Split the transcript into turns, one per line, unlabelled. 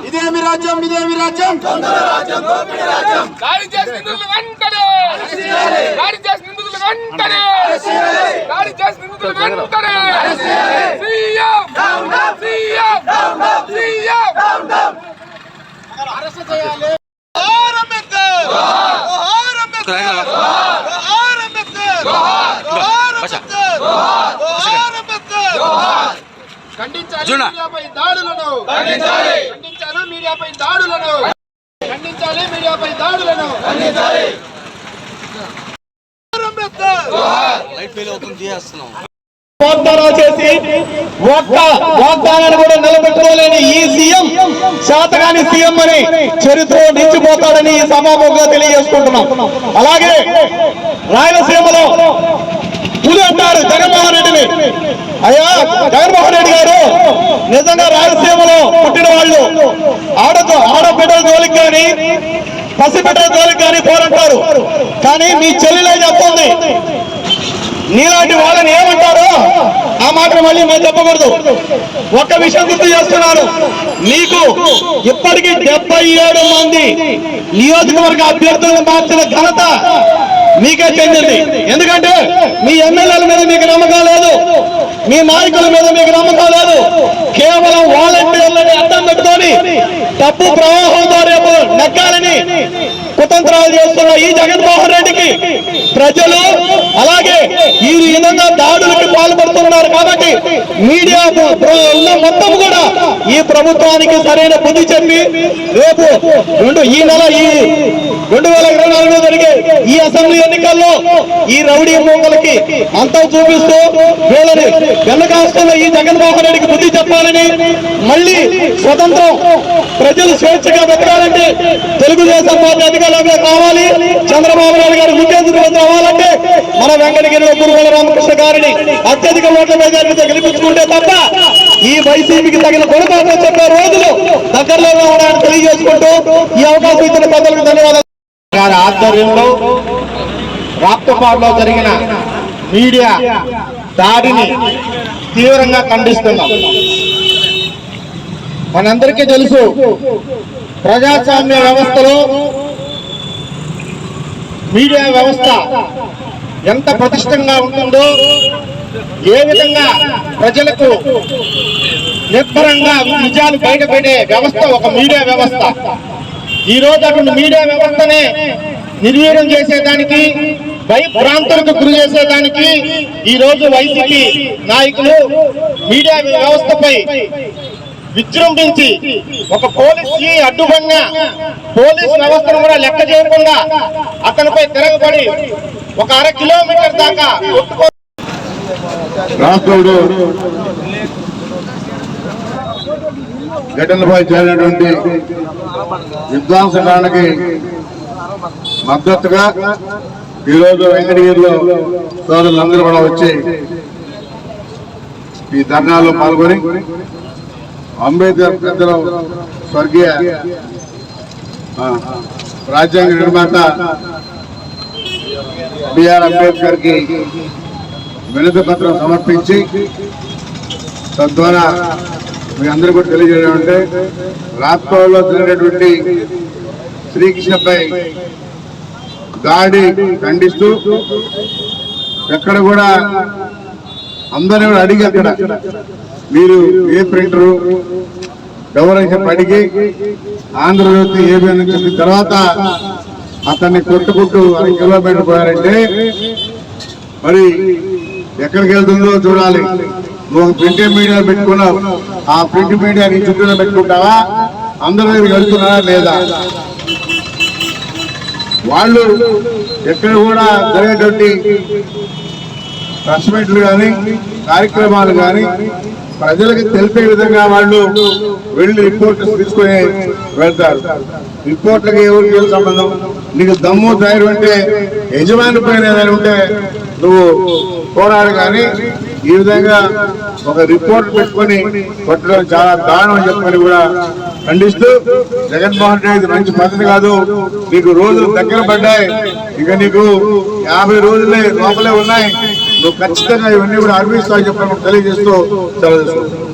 ఇదేమి రాజ్యం ఇదేమి రాజ్యం
దాడి చేసిన నిందితులు వెంటనే దాడి చేసిన నిందితులు వెంటనే దాడి చేసిన నిందితులు వెంటనే సీఎం
అరెస్ట్ చేయాలి ఖండించాలి మీడియాపై దాడులను ఖండించాలి మీడియాపై దాడులను ఖండించాలి మీడియాపై దాడులను వాగ్దానాలు చేసి వాగ్దానాన్ని కూడా నిలబెట్టుకోలేని ఈ సీఎం శాతగాని సీఎం అని చరిత్ర నిలిచిపోతాడని ఈ సభాముఖంగా తెలియజేసుకుంటున్నాం. అలాగే రాయలసీమలో పులి అంటారు జగన్మోహన్ రెడ్డిని. అయ్యా జగన్మోహన్ రెడ్డి గారు నిజంగా రాయలసీమలో పుట్టిన వాళ్ళు ఆడబిడ్డల జోలికి కానీ పసిబిడ్డల జోలికి కానీ పోరంటారు. కానీ మీ చెల్లెలే చెప్తుంది నీలాంటి వాళ్ళని ఏమంటారో ఆ మాట మళ్ళీ నేను చెప్పకూడదు. ఒక్క విషయం గుర్తు చేస్తున్నాను, నీకు ఇప్పటికీ 77 మంది నియోజకవర్గ అభ్యర్థులను మార్చిన ఘనత మీకే చెందింది. ఎందుకంటే మీ ఎమ్మెల్యేల మీద మీకు నమ్మకం లేదు, మీ నాయకుల మీద మీకు నమ్మకం లేదు. కేవలం వాలంటీర్లని అడ్డం పెట్టుకొని డబ్బు ప్రవాహంతో రేపు నెగ్గాలని కుతంత్రాలు చేస్తున్న ఈ జగన్మోహన్ రెడ్డికి ప్రజలు అలాగే ఈ విధంగా దాడులకి పాల్పడుతున్నారు. కాబట్టి మీడియా మొత్తం కూడా ఈ ప్రభుత్వానికి సరైన బుద్ధి చెప్పి రేపు ఈ నెల 2024 జరిగే ఈ అసెంబ్లీ ఎన్నికల్లో ఈ రౌడీ మూకలకి అంతా చూపిస్తూ వీళ్ళని వెనకాస్తున్న ఈ జగన్మోహన్ రెడ్డికి బుద్ధి చెప్పాలని, మళ్ళీ స్వతంత్రం ప్రజలు స్వేచ్ఛగా బతకాలంటే తెలుగుదేశం పార్టీ అధికారంలో కావాలి, చంద్రబాబు నాయుడు గారు ముఖ్యమంత్రి అవ్వాలంటే మన వెంకటగిరిలో గురువుల రామకృష్ణ గారిని అత్యధిక ఓట్ల మెజారిటీతో గెలిపించుకుంటే తప్ప ఈ వైసీపీకి తగిన కొడుకు చెప్పే రోజులు దగ్గరలోనే ఉన్నాయని తెలియజేసుకుంటూ ఈ అవకాశం ఇచ్చిన పెద్దలకు ధన్యవాదాలు. గారి ఆధ్వర్యంలో రాప్తపాడులో జరిగిన మీడియా దాడిని తీవ్రంగా ఖండిస్తున్నాం. మనందరికీ తెలుసు ప్రజాస్వామ్య వ్యవస్థలో మీడియా వ్యవస్థ ఎంత ప్రతిష్టంగా ఉంటుందో, ఏ విధంగా ప్రజలకు నిర్భరంగా నిజాలు బయటపెట్టే వ్యవస్థ ఒక మీడియా వ్యవస్థ. ఈ రోజు అటువంటి మీడియా వ్యవస్థనే నిర్వీర్యం చేసేదానికి, భయభ్రాంతులకు గురి చేసేదానికి ఈ రోజు వైసీపీ నాయకులు మీడియా వ్యవస్థపై విజృంభించి ఒక పోలీసుకి అడ్డుపడిన పోలీసు వ్యవస్థను కూడా లెక్క చేయకుండా అతనిపై తిరగబడి ఒక 1/2 కిలోమీటర్ దాకా
రాష్ట్రంలో ఘటనపై చేరినటువంటి విధ్వంసకానికి మద్దతుగా ఈరోజు వెంకటగిరిలో సోదరులందరూ కూడా వచ్చి ఈ ధర్నాలో పాల్గొని అంబేద్కర్ పెద్దలు స్వర్గీయ రాజ్యాంగ నిర్మాత బిఆర్ అంబేద్కర్ కి వినతి పత్రం సమర్పించి తద్వారా మీ అందరూ కూడా తెలియజేయడం అంటే రాష్ట్రంలో జరిగినటువంటి శ్రీకృష్ణపై దాడి ఖండిస్తూ ఎక్కడ కూడా అందరూ కూడా అడిగి అక్కడ మీరు ఏ ప్రింటరు ఎవరైతే అడిగి ఆంధ్రజ్యోతి ఏబీ అని చెప్పిన తర్వాత అతన్ని కొట్టుకుంటూ 1 కిలోమీటర్ పోయారంటే మరి ఎక్కడికి వెళ్తుందో చూడాలి. నువ్వు ప్రింట్ మీడియా పెట్టుకున్నావు, ఆ ప్రింట్ మీడియా నీ చుట్టూనే పెట్టుకుంటావా? అందరూ వెళ్తున్నారా లేదా? వాళ్ళు ఎక్కడ కూడా జరిగేటువంటి ప్రెస్ మీట్లు కానీ కార్యక్రమాలు కానీ ప్రజలకు తెలిపే విధంగా వాళ్ళు వెళ్ళి రిపోర్ట్స్ తీసుకుని వెళ్తారు. రిపోర్ట్లకి ఎవరికి సంబంధం? నీకు దమ్ము ధైర్యం అంటే యజమాని పైన ఏదైనా ఉంటే నువ్వు పోరాడు, కానీ ఈ విధంగా ఒక రిపోర్ట్ పెట్టుకొని కొట్టడం చాలా దారుణం అని చెప్పని కూడా ఖండిస్తూ, జగన్మోహన్ రెడ్డి మంచి పద్ధతి కాదు, నీకు రోజులు దగ్గర పడ్డాయి, ఇక నీకు 50 రోజులే లోపలే ఉన్నాయి, నువ్వు ఖచ్చితంగా ఇవన్నీ కూడా అర్పిస్తావు చెప్పని తెలియజేస్తూ సెలవు తీసుకుంటాను.